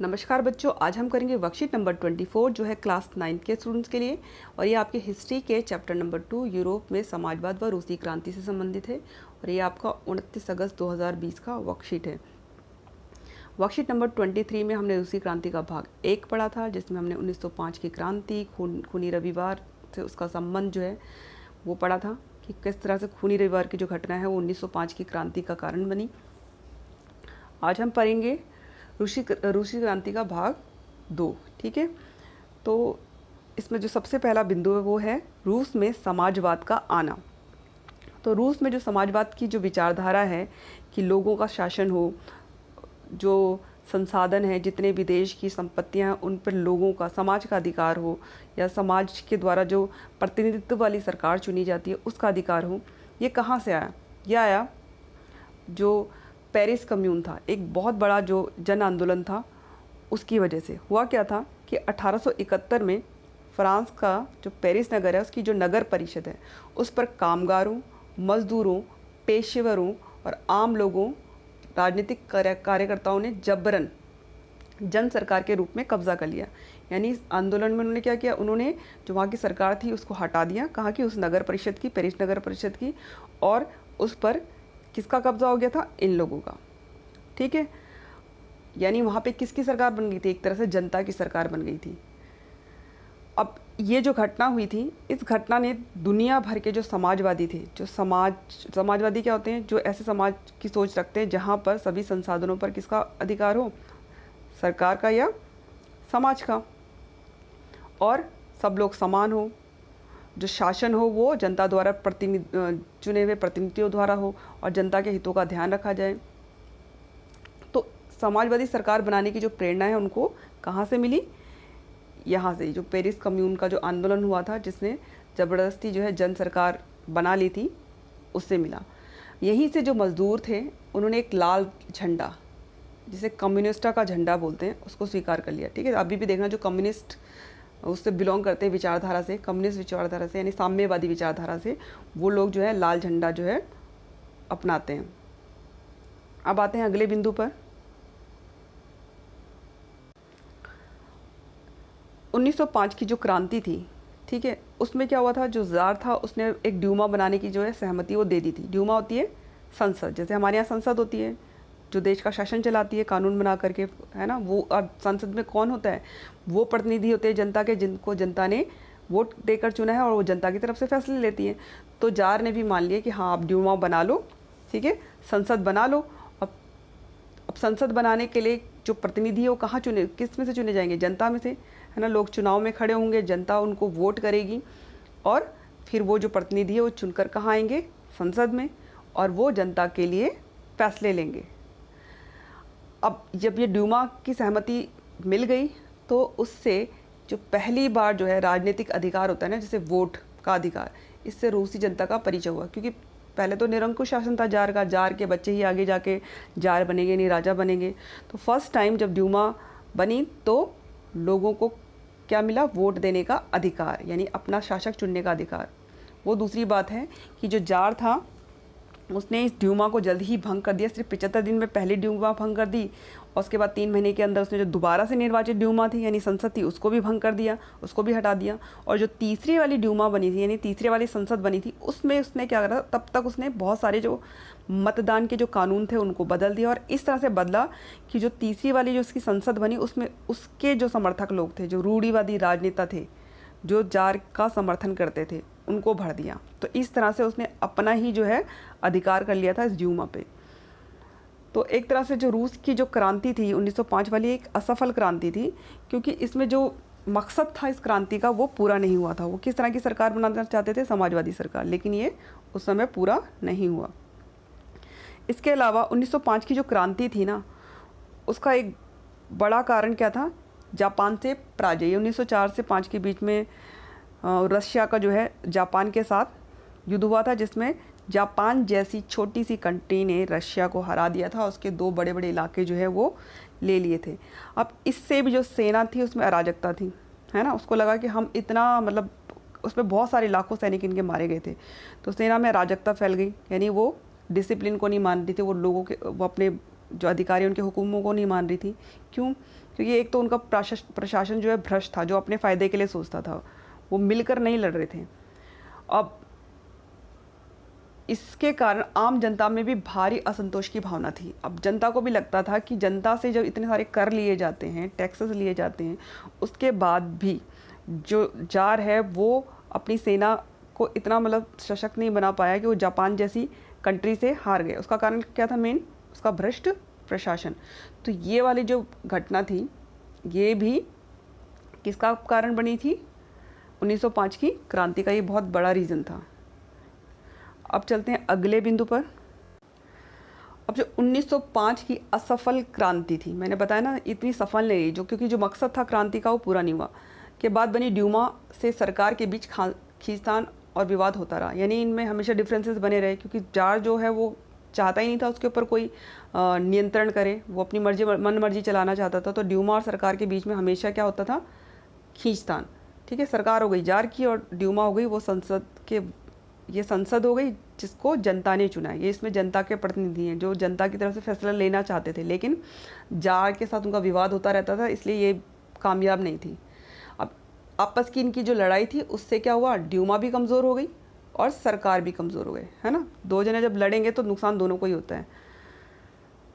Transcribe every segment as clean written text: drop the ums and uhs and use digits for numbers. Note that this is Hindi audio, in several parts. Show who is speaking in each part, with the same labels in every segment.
Speaker 1: नमस्कार बच्चों, आज हम करेंगे वर्कशीट नंबर 24 जो है क्लास 9 के स्टूडेंट्स के लिए। और ये आपके हिस्ट्री के चैप्टर नंबर 2 यूरोप में समाजवाद व रूसी क्रांति से संबंधित है। और ये आपका 29 अगस्त 2020 का वर्कशीट है। वर्कशीट नंबर 23 में हमने रूसी क्रांति का भाग 1 पढ़ा था, जिसमें हमने 1905 की क्रांति, खूनी रविवार से उसका संबंध जो है वो पढ़ा था कि किस तरह से खूनी रविवार की जो घटना है वो 1905 की क्रांति का कारण बनी। आज हम पढ़ेंगे रूसी क्रांति का भाग 2। ठीक है, तो इसमें जो सबसे पहला बिंदु है वो है रूस में समाजवाद का आना। तो रूस में जो समाजवाद की जो विचारधारा है कि लोगों का शासन हो, जो संसाधन है, जितने भी देश की संपत्तियां हैं उन पर लोगों का, समाज का अधिकार हो, या समाज के द्वारा जो प्रतिनिधित्व वाली सरकार चुनी जाती है उसका अधिकार हो, ये कहाँ से आया? यह आया जो पेरिस कम्यून था, एक बहुत बड़ा जो जन आंदोलन था, उसकी वजह से। हुआ क्या था कि 1871 में फ्रांस का जो पेरिस नगर है उसकी जो नगर परिषद है उस पर कामगारों, मजदूरों, पेशेवरों और आम लोगों, राजनीतिक कार्यकर्ताओं ने जबरन जन सरकार के रूप में कब्जा कर लिया। यानी इस आंदोलन में उन्होंने क्या किया, उन्होंने जो वहाँ की सरकार थी उसको हटा दिया, कहाँ की, उस नगर परिषद की, पेरिस नगर परिषद की। और उस पर किसका कब्जा हो गया था? इन लोगों का। ठीक है, यानी वहाँ पे किसकी सरकार बन गई थी? एक तरह से जनता की सरकार बन गई थी। अब ये जो घटना हुई थी, इस घटना ने दुनिया भर के जो समाजवादी थे, जो समाजवादी क्या होते हैं? जो ऐसे समाज की सोच रखते हैं जहाँ पर सभी संसाधनों पर किसका अधिकार हो? सरकार का या समाज का, और सब लोग समान हो, जो शासन हो वो जनता द्वारा चुने हुए प्रतिनिधियों द्वारा हो, और जनता के हितों का ध्यान रखा जाए। तो समाजवादी सरकार बनाने की जो प्रेरणा है उनको कहाँ से मिली? यहाँ से, जो पेरिस कम्यून का जो आंदोलन हुआ था, जिसने ज़बरदस्ती जो है जन सरकार बना ली थी, उससे मिला। यहीं से जो मज़दूर थे उन्होंने एक लाल झंडा, जिसे कम्युनिस्टा का झंडा बोलते हैं, उसको स्वीकार कर लिया। ठीक है, अभी भी देखना, जो कम्युनिस्ट उससे बिलोंग करते हैं विचारधारा से, कम्युनिस्ट विचारधारा से, यानी साम्यवादी विचारधारा से, वो लोग जो है लाल झंडा जो है अपनाते हैं। अब आते हैं अगले बिंदु पर। 1905 की जो क्रांति थी, ठीक है, उसमें क्या हुआ था? जो ज़ार था उसने एक ड्यूमा बनाने की जो है सहमति वो दे दी थी। ड्यूमा होती है संसद, जैसे हमारे यहाँ संसद होती है जो देश का शासन चलाती है कानून बना करके, है ना। वो अब संसद में कौन होता है? वो प्रतिनिधि होते हैं जनता के, जिनको जनता ने वोट देकर चुना है और वो जनता की तरफ से फैसले लेती है। तो जार ने भी मान लिया कि हाँ, आप ड्यूमा बना लो, ठीक है, संसद बना लो। अब संसद बनाने के लिए जो प्रतिनिधि है वो कहाँ चुने, किस में से चुने जाएंगे? जनता में से, है ना। लोग चुनाव में खड़े होंगे, जनता उनको वोट करेगी, और फिर वो जो प्रतिनिधि है वो चुनकर कहाँ आएंगे? संसद में, और वो जनता के लिए फैसले लेंगे। अब जब ये ड्यूमा की सहमति मिल गई तो उससे जो पहली बार जो है राजनीतिक अधिकार होता है ना, जैसे वोट का अधिकार, इससे रूसी जनता का परिचय हुआ। क्योंकि पहले तो निरंकुश शासन था जार का, जार के बच्चे ही आगे जाके जार बनेंगे, नहीं राजा बनेंगे। तो फर्स्ट टाइम जब ड्यूमा बनी तो लोगों को क्या मिला? वोट देने का अधिकार, यानी अपना शासक चुनने का अधिकार। वो दूसरी बात है कि जो जार था उसने इस ड्यूमा को जल्द ही भंग कर दिया। सिर्फ 75 दिन में पहली ड्यूमा भंग कर दी, और उसके बाद 3 महीने के अंदर उसने जो दोबारा से निर्वाचित ड्यूमा थी यानी संसद थी उसको भी भंग कर दिया, उसको भी हटा दिया। और जो तीसरी वाली ड्यूमा बनी थी, यानी तीसरी वाली संसद बनी थी, उसमें उसने क्या करा? तब तक उसने बहुत सारे जो मतदान के जो कानून थे उनको बदल दिया। और इस तरह से बदला कि जो तीसरी वाली जो उसकी संसद बनी उसमें उसके जो समर्थक लोग थे, जो रूढ़िवादी राजनेता थे, जो जार का समर्थन करते थे, उनको भर दिया। तो इस तरह से उसने अपना ही जो है अधिकार कर लिया था इस ड्यूमा पे। तो एक तरह से जो रूस की जो क्रांति थी 1905 वाली, एक असफल क्रांति थी, क्योंकि इसमें जो मकसद था इस क्रांति का वो पूरा नहीं हुआ था। वो किस तरह की सरकार बनाना चाहते थे? समाजवादी सरकार, लेकिन ये उस समय पूरा नहीं हुआ। इसके अलावा 1905 की जो क्रांति थी ना, उसका एक बड़ा कारण क्या था? जापान से पराजय। 1904 से 5 के बीच में रशिया का जो है जापान के साथ युद्ध हुआ था, जिसमें जापान जैसी छोटी सी कंट्री ने रशिया को हरा दिया था। उसके 2 बड़े बड़े इलाके जो है वो ले लिए थे। अब इससे भी जो सेना थी उसमें अराजकता थी, है ना। उसको लगा कि हम इतना, मतलब उसमें बहुत सारे लाखों सैनिक इनके मारे गए थे, तो सेना में अराजकता फैल गई। यानी वो डिसिप्लिन को नहीं मानती थी, वो लोगों के, वो अपने जो अधिकारी उनके हुक्मों को नहीं मान रही थी। क्यों? क्योंकि एक तो उनका प्रशासन जो है भ्रष्ट था, जो अपने फ़ायदे के लिए सोचता था, वो मिलकर नहीं लड़ रहे थे। अब इसके कारण आम जनता में भी भारी असंतोष की भावना थी। अब जनता को भी लगता था कि जनता से जब इतने सारे कर लिए जाते हैं, टैक्सेस लिए जाते हैं, उसके बाद भी जो जार है वो अपनी सेना को इतना मतलब सशक्त नहीं बना पाया कि वो जापान जैसी कंट्री से हार गए। उसका कारण क्या था? मेन उसका भ्रष्ट प्रशासन। तो ये वाली जो घटना थी, ये भी किसका कारण बनी थी? 1905 की क्रांति का ये बहुत बड़ा रीज़न था। अब चलते हैं अगले बिंदु पर। अब जो 1905 की असफल क्रांति थी, मैंने बताया ना इतनी सफल नहीं रही, क्योंकि जो मकसद था क्रांति का वो पूरा नहीं हुआ। के बाद बनी ड्यूमा से सरकार के बीच खींचतान और विवाद होता रहा, यानी इनमें हमेशा डिफरेंसेस बने रहे, क्योंकि जार जो है वो चाहता ही नहीं था उसके ऊपर कोई नियंत्रण करे, वो अपनी मन मर्जी चलाना चाहता था। तो ड्यूमा और सरकार के बीच में हमेशा क्या होता था? खींचतान। ठीक है, सरकार हो गई जार की और ड्यूमा हो गई वो संसद के, ये संसद हो गई जिसको जनता ने चुना है। ये इसमें जनता के प्रतिनिधि हैं जो जनता की तरफ से फैसला लेना चाहते थे, लेकिन जार के साथ उनका विवाद होता रहता था, इसलिए ये कामयाब नहीं थी। अब आपस की इनकी जो लड़ाई थी उससे क्या हुआ? ड्यूमा भी कमज़ोर हो गई और सरकार भी कमज़ोर हो गए, है ना। दो जने जब लड़ेंगे तो नुकसान दोनों को ही होता है।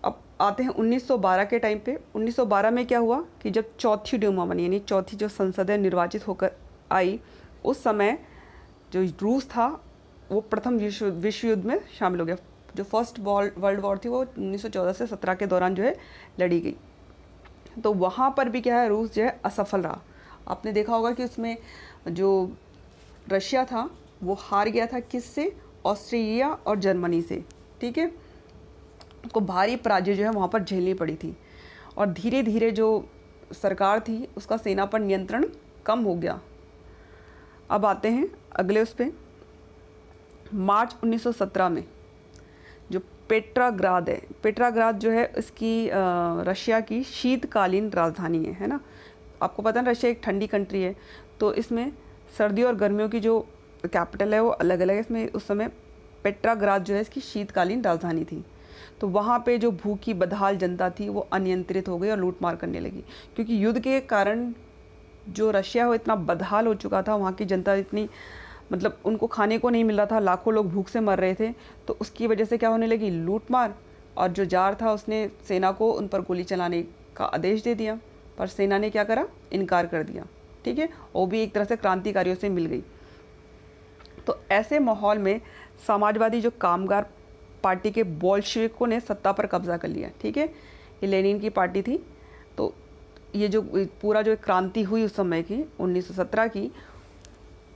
Speaker 1: अब आते हैं 1912 के टाइम पे। 1912 में क्या हुआ कि जब चौथी ड्यूमा बनी, यानी चौथी जो संसद है निर्वाचित होकर आई, उस समय जो रूस था वो प्रथम विश्व युद्ध में शामिल हो गया। जो फर्स्ट वर्ल्ड वॉर थी वो 1914 से 17 के दौरान जो है लड़ी गई। तो वहाँ पर भी क्या है, रूस जो है असफल रहा। आपने देखा होगा कि उसमें जो रशिया था वो हार गया था किससे? ऑस्ट्रेलिया और जर्मनी से। ठीक है, उसको भारी पराजय जो है वहाँ पर झेलनी पड़ी थी, और धीरे धीरे जो सरकार थी उसका सेना पर नियंत्रण कम हो गया। अब आते हैं अगले उस पर। मार्च 1917 में जो पेट्राग्राद है, पेट्राग्राद जो है इसकी रशिया की शीतकालीन राजधानी है ना। आपको पता है रशिया एक ठंडी कंट्री है, तो इसमें सर्दियों और गर्मियों की जो कैपिटल है वो अलग अलग है। इसमें उस समय पेट्राग्राद जो है इसकी शीतकालीन राजधानी थी। तो वहाँ पे जो भूखी बदहाल जनता थी वो अनियंत्रित हो गई और लूटमार करने लगी, क्योंकि युद्ध के कारण जो रशिया वो इतना बदहाल हो चुका था, वहाँ की जनता इतनी मतलब उनको खाने को नहीं मिल रहा था, लाखों लोग भूख से मर रहे थे। तो उसकी वजह से क्या होने लगी? लूटमार। और जो जार था उसने सेना को उन पर गोली चलाने का आदेश दे दिया, पर सेना ने क्या करा? इनकार कर दिया। ठीक है, वो भी एक तरह से क्रांतिकारियों से मिल गई। तो ऐसे माहौल में समाजवादी जो कामगार पार्टी के बोल्शेविकों ने सत्ता पर कब्जा कर लिया। ठीक है, ये लेनिन की पार्टी थी। तो ये जो पूरा जो क्रांति हुई उस समय की 1917 की,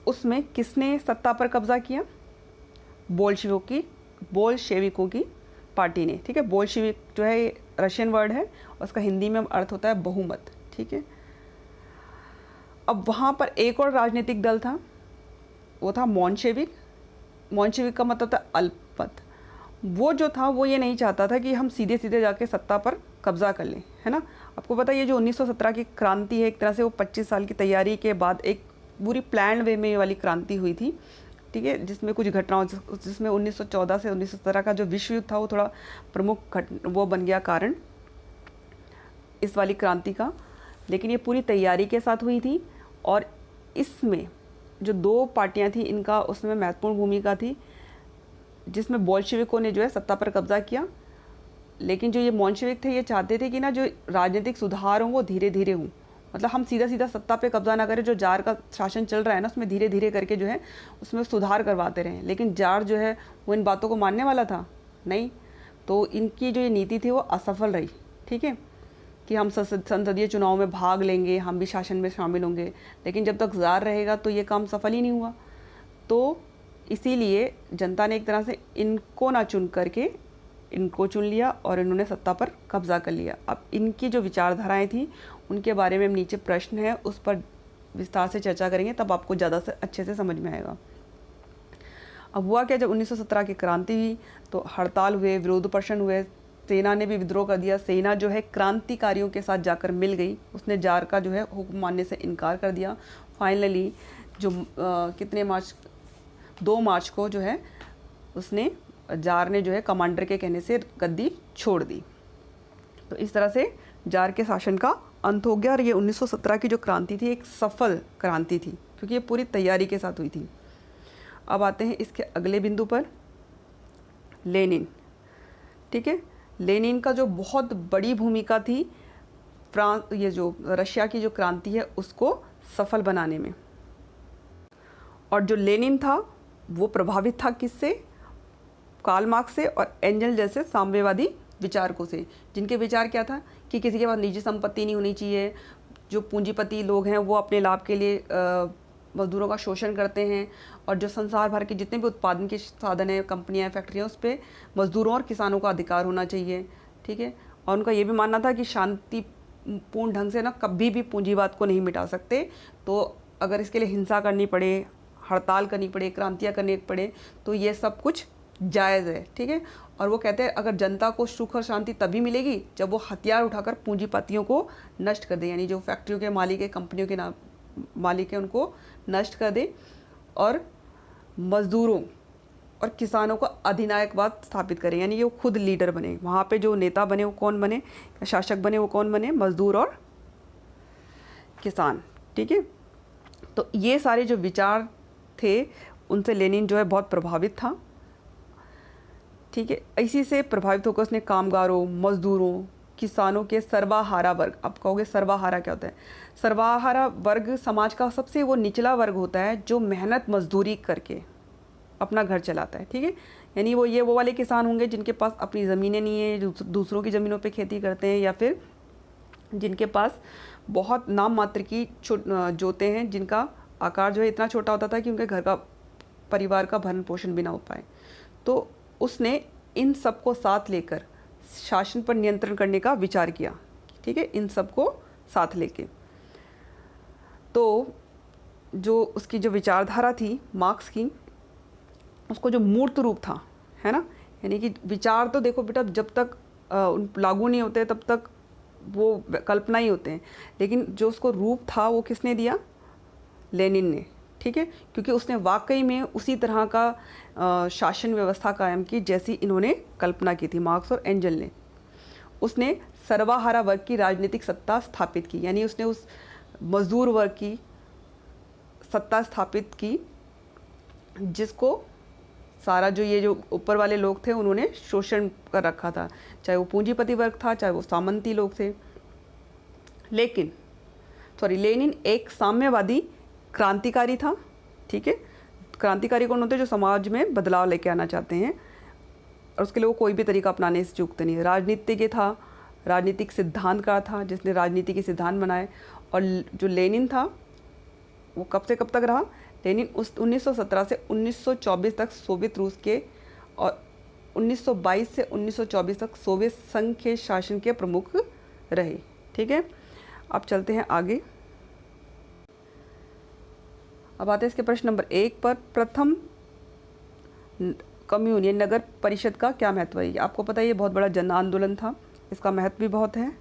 Speaker 1: उसमें किसने सत्ता पर कब्जा किया? बोल्शेविकों की पार्टी ने। ठीक है, बोल्शेविक जो है रशियन वर्ड है, उसका हिंदी में अर्थ होता है बहुमत। ठीक है, अब वहाँ पर एक और राजनीतिक दल था, वो था मोंशेविक। मोंशेविक का मतलब था अल्पमत। वो जो था वो ये नहीं चाहता था कि हम सीधे सीधे जाके सत्ता पर कब्जा कर लें, है ना। आपको पता है ये जो 1917 की क्रांति है, एक तरह से वो 25 साल की तैयारी के बाद एक पूरी प्लान वे में वाली क्रांति हुई थी। ठीक है, जिसमें कुछ घटनाओं, जिसमें 1914 से 1917 का जो विश्व युद्ध था वो थोड़ा प्रमुख वो बन गया कारण इस वाली क्रांति का। लेकिन ये पूरी तैयारी के साथ हुई थी, और इसमें जो दो पार्टियां थी इनका उसमें महत्वपूर्ण भूमिका थी, जिसमें बोल्शेविकों ने जो है सत्ता पर कब्जा किया। लेकिन जो ये मोंशेविक थे ये चाहते थे कि ना जो राजनीतिक सुधार हों वो धीरे धीरे हों, मतलब हम सीधा सीधा सत्ता पे कब्जा ना करें, जो जार का शासन चल रहा है ना उसमें धीरे धीरे करके जो है उसमें सुधार करवाते रहें। लेकिन जार जो है वो इन बातों को मानने वाला था नहीं, तो इनकी जो ये नीति थी वो असफल रही। ठीक है, कि हम संसदीय चुनाव में भाग लेंगे, हम भी शासन में शामिल होंगे, लेकिन जब तक जार रहेगा तो ये काम सफल ही नहीं हुआ। तो इसीलिए जनता ने एक तरह से इनको ना चुन करके इनको चुन लिया और इन्होंने सत्ता पर कब्जा कर लिया। अब इनकी जो विचारधाराएं थी उनके बारे में नीचे प्रश्न है, उस पर विस्तार से चर्चा करेंगे, तब आपको ज़्यादा से अच्छे से समझ में आएगा। अब हुआ क्या, जब 1917 की क्रांति हुई तो हड़ताल हुए, विरोध प्रदर्शन हुए, सेना ने भी विद्रोह कर दिया। सेना जो है क्रांतिकारियों के साथ जाकर मिल गई, उसने जार का जो है हुक्म मानने से इनकार कर दिया। फाइनली जो कितने मार्च 2 मार्च को जो है उसने जार ने जो है कमांडर के कहने से गद्दी छोड़ दी। तो इस तरह से जार के शासन का अंत हो गया और ये 1917 की जो क्रांति थी एक सफल क्रांति थी, क्योंकि ये पूरी तैयारी के साथ हुई थी। अब आते हैं इसके अगले बिंदु पर, लेनिन। ठीक है, लेनिन का जो बहुत बड़ी भूमिका थी ये जो रशिया की जो क्रांति है उसको सफल बनाने में। और जो लेनिन था वो प्रभावित था किससे? कार्ल मार्क्स से और एंजल जैसे साम्यवादी विचारकों से, जिनके विचार क्या था कि किसी के पास निजी संपत्ति नहीं होनी चाहिए, जो पूंजीपति लोग हैं वो अपने लाभ के लिए मजदूरों का शोषण करते हैं, और जो संसार भर के जितने भी उत्पादन के साधन हैं, कंपनियां, फैक्ट्रियां, उस पर मजदूरों और किसानों का अधिकार होना चाहिए। ठीक है, और उनका ये भी मानना था कि शांतिपूर्ण ढंग से ना कभी भी पूंजीवाद को नहीं मिटा सकते, तो अगर इसके लिए हिंसा करनी पड़े, हड़ताल करनी पड़े, क्रांतियाँ करनी पड़े, तो ये सब कुछ जायज़ है। ठीक है, और वो कहते हैं अगर जनता को सुख और शांति तभी मिलेगी जब वो हथियार उठाकर पूंजीपतियों को नष्ट कर दे, यानी जो फैक्ट्रियों के मालिक है, कंपनियों के मालिक है, उनको नष्ट कर दे, और मजदूरों और किसानों का अधिनायकवाद स्थापित करें, यानी ये खुद लीडर बने। वहाँ पे जो नेता बने वो कौन बने, शासक बने वो कौन बने? मजदूर और किसान। ठीक है, तो ये सारे जो विचार थे उनसे लेनिन जो है बहुत प्रभावित था। ठीक है, इसी से प्रभावित होकर उसने कामगारों, मजदूरों, किसानों के सर्वहारा वर्ग, आप कहोगे सर्वहारा क्या होता है? सर्वहारा वर्ग समाज का सबसे वो निचला वर्ग होता है जो मेहनत मजदूरी करके अपना घर चलाता है। ठीक है, यानी वो वाले किसान होंगे जिनके पास अपनी ज़मीनें नहीं है, दूसरों की ज़मीनों पे खेती करते हैं, या फिर जिनके पास बहुत नाम मात्र की जोतें हैं, जिनका आकार जो है इतना छोटा होता था कि उनके घर का, परिवार का भरण पोषण भी ना हो पाए। तो उसने इन सबको साथ लेकर शासन पर नियंत्रण करने का विचार किया। ठीक है, इन सबको साथ लेके, तो जो उसकी जो विचारधारा थी मार्क्स की, उसको जो मूर्त रूप था, है ना, यानी कि विचार तो देखो बेटा जब तक लागू नहीं होते तब तक वो कल्पना ही होते हैं, लेकिन जो उसको रूप था वो किसने दिया? लेनिन ने। ठीक है, क्योंकि उसने वाकई में उसी तरह का शासन व्यवस्था कायम की जैसी इन्होंने कल्पना की थी, मार्क्स और एंजल ने। उसने सर्वहारा वर्ग की राजनीतिक सत्ता स्थापित की, यानी उसने उस मजदूर वर्ग की सत्ता स्थापित की जिसको सारा जो ये जो ऊपर वाले लोग थे उन्होंने शोषण कर रखा था, चाहे वो पूंजीपति वर्ग था, चाहे वो सामंती लोग थे। लेनिन एक साम्यवादी क्रांतिकारी था। ठीक है, क्रांतिकारी कौन होते हैं? जो समाज में बदलाव लेके आना चाहते हैं, और उसके लिए वो कोई भी तरीका अपनाने से चूकते नहीं। राजनीतिज्ञ था, राजनीतिक सिद्धांतकार था, जिसने राजनीति के सिद्धांत बनाए। और जो लेनिन था वो कब से कब तक रहा? लेनिन उस 1917 से 1924 तक सोवियत रूस के, और 1922 से 1924 तक सोवियत संघ के शासन के प्रमुख रहे। ठीक है, अब चलते हैं आगे। अब आते हैं इसके प्रश्न नंबर 1 पर। प्रथम कम्यून नगर परिषद का क्या महत्व है? आपको पता है ये बहुत बड़ा जन आंदोलन था, इसका महत्व भी बहुत है।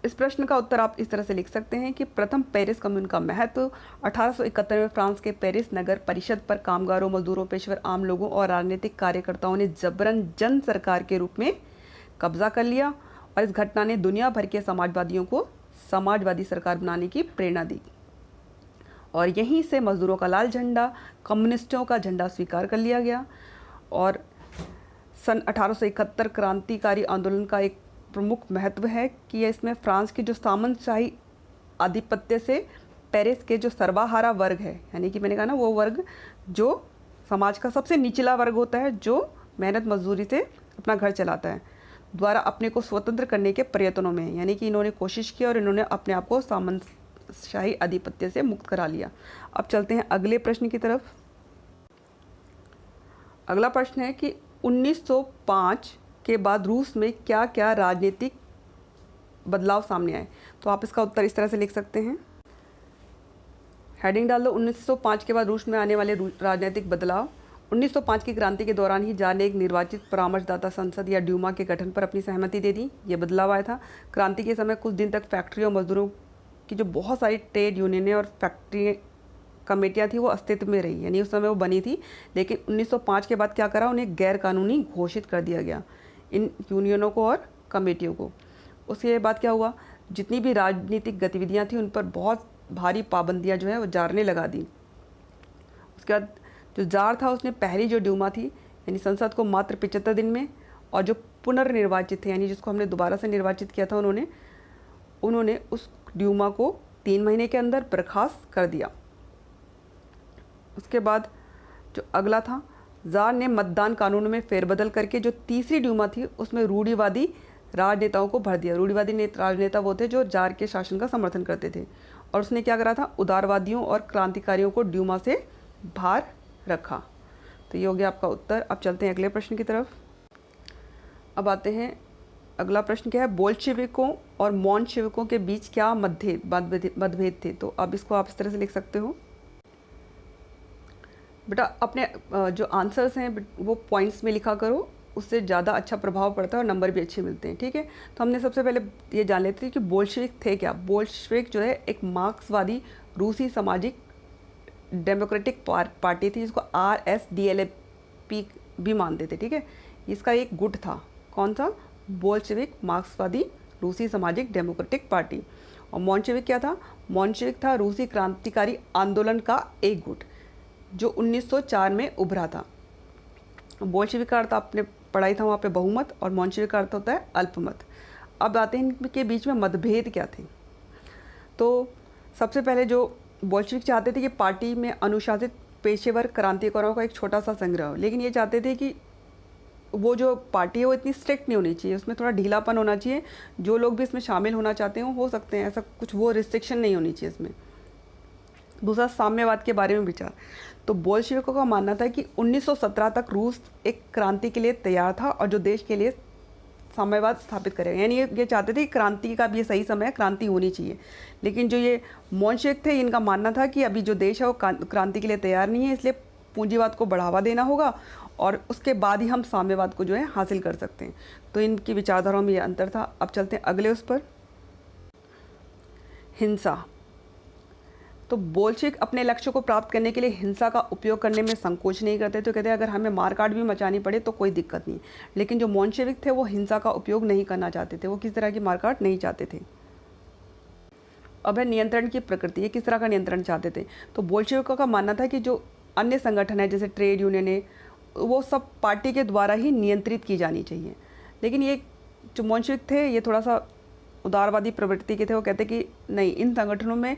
Speaker 1: इस प्रश्न का उत्तर आप इस तरह से लिख सकते हैं कि प्रथम पेरिस कम्यून का महत्व 1871 में फ्रांस के पेरिस नगर परिषद पर कामगारों, मजदूरों, पेशेवर आम लोगों और राजनीतिक कार्यकर्ताओं ने जबरन जन सरकार के रूप में कब्जा कर लिया, और इस घटना ने दुनिया भर के समाजवादियों को समाजवादी सरकार बनाने की प्रेरणा दी। और यहीं से मजदूरों का लाल झंडा, कम्युनिस्टों का झंडा स्वीकार कर लिया गया। और सन 1871 क्रांतिकारी आंदोलन का एक प्रमुख महत्व है कि इसमें फ्रांस के जो सामंतशाही आधिपत्य से पेरिस के जो सर्वहारा वर्ग है, यानी कि मैंने कहा ना वो वर्ग जो समाज का सबसे निचला वर्ग होता है, जो मेहनत मजदूरी से अपना घर चलाता है, द्वारा अपने को स्वतंत्र करने के प्रयत्नों में, यानी कि इन्होंने कोशिश की और इन्होंने अपने आप को सामंतशाही आधिपत्य से मुक्त करा लिया। अब चलते हैं अगले प्रश्न की तरफ। अगला प्रश्न है कि 1905 के बाद रूस में क्या क्या राजनीतिक बदलाव सामने आए? तो आप इसका उत्तर इस तरह से लिख सकते हैं, हेडिंग डाल दो 1905 के बाद रूस में आने वाले राजनीतिक बदलाव। 1905 की क्रांति के दौरान ही जार ने एक निर्वाचित परामर्शदाता संसद या ड्यूमा के गठन पर अपनी सहमति दे दी। ये बदलाव आया था। क्रांति के समय कुछ दिन तक फैक्ट्री और मजदूरों की जो बहुत सारी ट्रेड यूनियनें और फैक्ट्री कमेटियाँ थी वो अस्तित्व में रही, यानी उस समय वो बनी थी, लेकिन 1905 के बाद क्या करा, उन्हें गैर कानूनी घोषित कर दिया गया, इन यूनियनों को और कमेटियों को। उसके बाद क्या हुआ, जितनी भी राजनीतिक गतिविधियां थी उन पर बहुत भारी पाबंदियां जो है वो जार ने लगा दी। उसके बाद जो जार था उसने पहली जो ड्यूमा थी यानी संसद को मात्र 75 दिन में, और जो पुनर्निर्वाचित थे यानी जिसको हमने दोबारा से निर्वाचित किया था उन्होंने उस ड्यूमा को 3 महीने के अंदर बर्खास्त कर दिया। उसके बाद जो अगला था, जार ने मतदान कानून में फेरबदल करके जो तीसरी ड्यूमा थी उसमें रूढ़िवादी राजनेताओं को भर दिया। रूढ़िवादी राजनेता वो थे जो जार के शासन का समर्थन करते थे, और उसने क्या करा था, उदारवादियों और क्रांतिकारियों को ड्यूमा से बाहर रखा। तो ये हो गया आपका उत्तर। अब चलते हैं अगले प्रश्न की तरफ। अब आते हैं, अगला प्रश्न क्या है, बोल्शेविकों और मोनशेविकों के बीच क्या मतभेद थे। तो अब इसको आप इस तरह से लिख सकते हो बेटा, अपने जो आंसर्स हैं वो पॉइंट्स में लिखा करो, उससे ज़्यादा अच्छा प्रभाव पड़ता है और नंबर भी अच्छे मिलते हैं। ठीक है, तो हमने सबसे पहले ये जान लेते हैं कि बोल्शेविक थे क्या। बोल्शेविक जो है एक मार्क्सवादी रूसी सामाजिक डेमोक्रेटिक पार्टी थी, जिसको RSDLP भी मानते थे। ठीक है, इसका एक गुट था, कौन सा, बोल्शेविक मार्क्सवादी रूसी सामाजिक डेमोक्रेटिक पार्टी। और मोनशेविक क्या था, मोनशेविक था रूसी क्रांतिकारी आंदोलन का एक गुट जो 1904 में उभरा था। बोल्शेविक का अर्थ आपने पढ़ाई था वहाँ पे बहुमत, और मोनशेविक का अर्थ होता है अल्पमत। अब आते हैं इनके बीच में मतभेद क्या थे। तो सबसे पहले जो बोल्शेविक चाहते थे कि पार्टी में अनुशासित पेशेवर क्रांतिकारियों का एक छोटा सा संग्रह हो, लेकिन ये चाहते थे कि वो जो पार्टी है वो इतनी स्ट्रिक्ट नहीं होनी चाहिए, उसमें थोड़ा ढीलापन होना चाहिए, जो लोग भी इसमें शामिल होना चाहते हैं हो सकते हैं, ऐसा कुछ वो रिस्ट्रिक्शन नहीं होनी चाहिए इसमें। दूसरा, साम्यवाद के बारे में विचार। तो बोल्शेविकों का मानना था कि 1917 तक रूस एक क्रांति के लिए तैयार था और जो देश के लिए साम्यवाद स्थापित करेगा, यानी ये चाहते थे कि क्रांति का भी ये सही समय है, क्रांति होनी चाहिए। लेकिन जो ये मोनशेविक थे, इनका मानना था कि अभी जो देश है वो क्रांति के लिए तैयार नहीं है, इसलिए पूंजीवाद को बढ़ावा देना होगा और उसके बाद ही हम साम्यवाद को जो है हासिल कर सकते हैं। तो इनकी विचारधाराओं में ये अंतर था। अब चलते हैं अगले उस पर, हिंसा। तो बोल्शेविक अपने लक्ष्य को प्राप्त करने के लिए हिंसा का उपयोग करने में संकोच नहीं करते। तो कहते हैं अगर हमें मारकाट भी मचानी पड़े तो कोई दिक्कत नहीं। लेकिन जो मोनशेविक थे वो हिंसा का उपयोग नहीं करना चाहते थे, वो किस तरह की मारकाट नहीं चाहते थे। अब है नियंत्रण की प्रकृति, ये किस तरह का नियंत्रण चाहते थे। तो बोल्शेविकों का मानना था कि जो अन्य संगठन है जैसे ट्रेड यूनियन है, वो सब पार्टी के द्वारा ही नियंत्रित की जानी चाहिए। लेकिन ये जो मोनशेविक थे ये थोड़ा सा उदारवादी प्रवृत्ति के थे। वो कहते कि नहीं, इन संगठनों में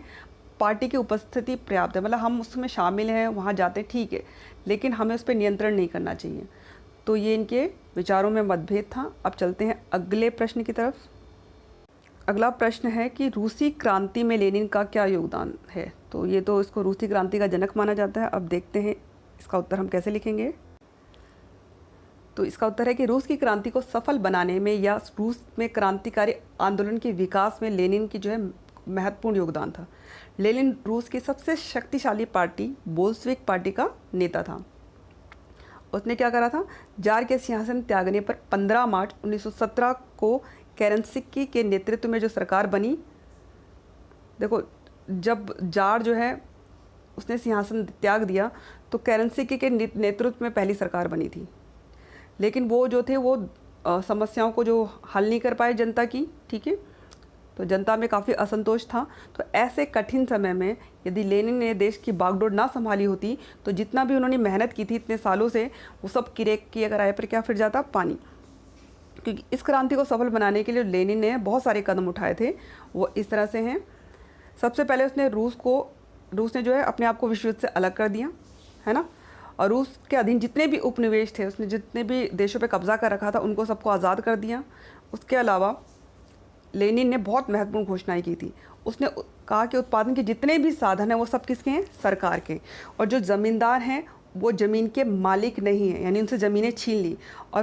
Speaker 1: पार्टी की उपस्थिति पर्याप्त है, मतलब हम उसमें शामिल हैं, वहाँ जाते ठीक है, लेकिन हमें उस पर नियंत्रण नहीं करना चाहिए। तो ये इनके विचारों में मतभेद था। अब चलते हैं अगले प्रश्न की तरफ। अगला प्रश्न है कि रूसी क्रांति में लेनिन का क्या योगदान है। तो ये तो इसको रूसी क्रांति का जनक माना जाता है। अब देखते हैं इसका उत्तर हम कैसे लिखेंगे। तो इसका उत्तर है कि रूस की क्रांति को सफल बनाने में या रूस में क्रांतिकारी आंदोलन के विकास में लेनिन की जो है महत्वपूर्ण योगदान था। लेनिन रूस की सबसे शक्तिशाली पार्टी बोल्शेविक पार्टी का नेता था। उसने क्या करा था, जार के सिंहासन त्यागने पर 15 मार्च 1917 को केरेंस्की के नेतृत्व में जो सरकार बनी, देखो जब जार जो है उसने सिंहासन त्याग दिया तो केरेंस्की के नेतृत्व में पहली सरकार बनी थी। लेकिन वो जो थे वो समस्याओं को जो हल नहीं कर पाए जनता की, ठीक है, तो जनता में काफ़ी असंतोष था। तो ऐसे कठिन समय में यदि लेनिन ने देश की बागडोर ना संभाली होती तो जितना भी उन्होंने मेहनत की थी इतने सालों से, वो सब किए कराए पर क्या फिर जाता, पानी। क्योंकि इस क्रांति को सफल बनाने के लिए लेनिन ने बहुत सारे कदम उठाए थे। वो इस तरह से हैं, सबसे पहले उसने रूस ने जो है अपने आप को विश्व युद्ध से अलग कर दिया, है ना, और रूस के अधीन जितने भी उपनिवेश थे, उसने जितने भी देशों पे कब्जा कर रखा था उनको सबको आज़ाद कर दिया। उसके अलावा लेनिन ने बहुत महत्वपूर्ण घोषणाएं की थी। उसने कहा कि उत्पादन के जितने भी साधन हैं वो सब किसके हैं, सरकार के, और जो ज़मींदार हैं वो ज़मीन के मालिक नहीं हैं, यानी उनसे ज़मीनें छीन ली। और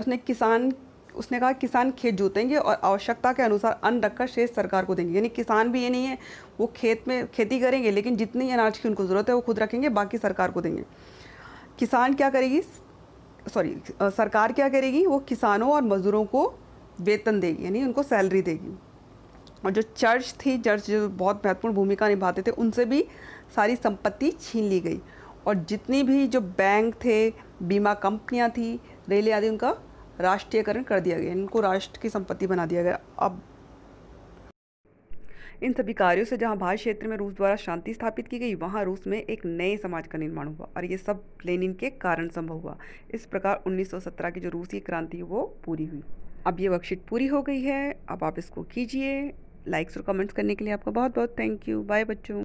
Speaker 1: उसने कहा किसान खेत जोतेंगे और आवश्यकता के अनुसार अन्न रखकर शेष सरकार को देंगे। यानी किसान भी ये नहीं है वो खेत में खेती करेंगे, लेकिन जितनी अनाज की उनको ज़रूरत है वो खुद रखेंगे, बाकी सरकार को देंगे। किसान क्या करेगी, सरकार क्या करेगी, वो किसानों और मज़दूरों को वेतन देगी, यानी उनको सैलरी देगी। और जो चर्च जो बहुत महत्वपूर्ण भूमिका निभाते थे, उनसे भी सारी संपत्ति छीन ली गई। और जितनी भी जो बैंक थे, बीमा कंपनियां थी, रेल आदि, उनका राष्ट्रीयकरण कर दिया गया, इनको राष्ट्र की संपत्ति बना दिया गया। अब इन सभी कार्यों से जहाँ भारत क्षेत्र में रूस द्वारा शांति स्थापित की गई, वहाँ रूस में एक नए समाज का निर्माण हुआ और ये सब लेनिन के कारण संभव हुआ। इस प्रकार 1917 की जो रूसी क्रांति है वो पूरी हुई। अब ये वर्कशीट पूरी हो गई है, अब आप इसको कीजिए। लाइक्स और कमेंट्स करने के लिए आपका बहुत बहुत थैंक यू। बाय बच्चों।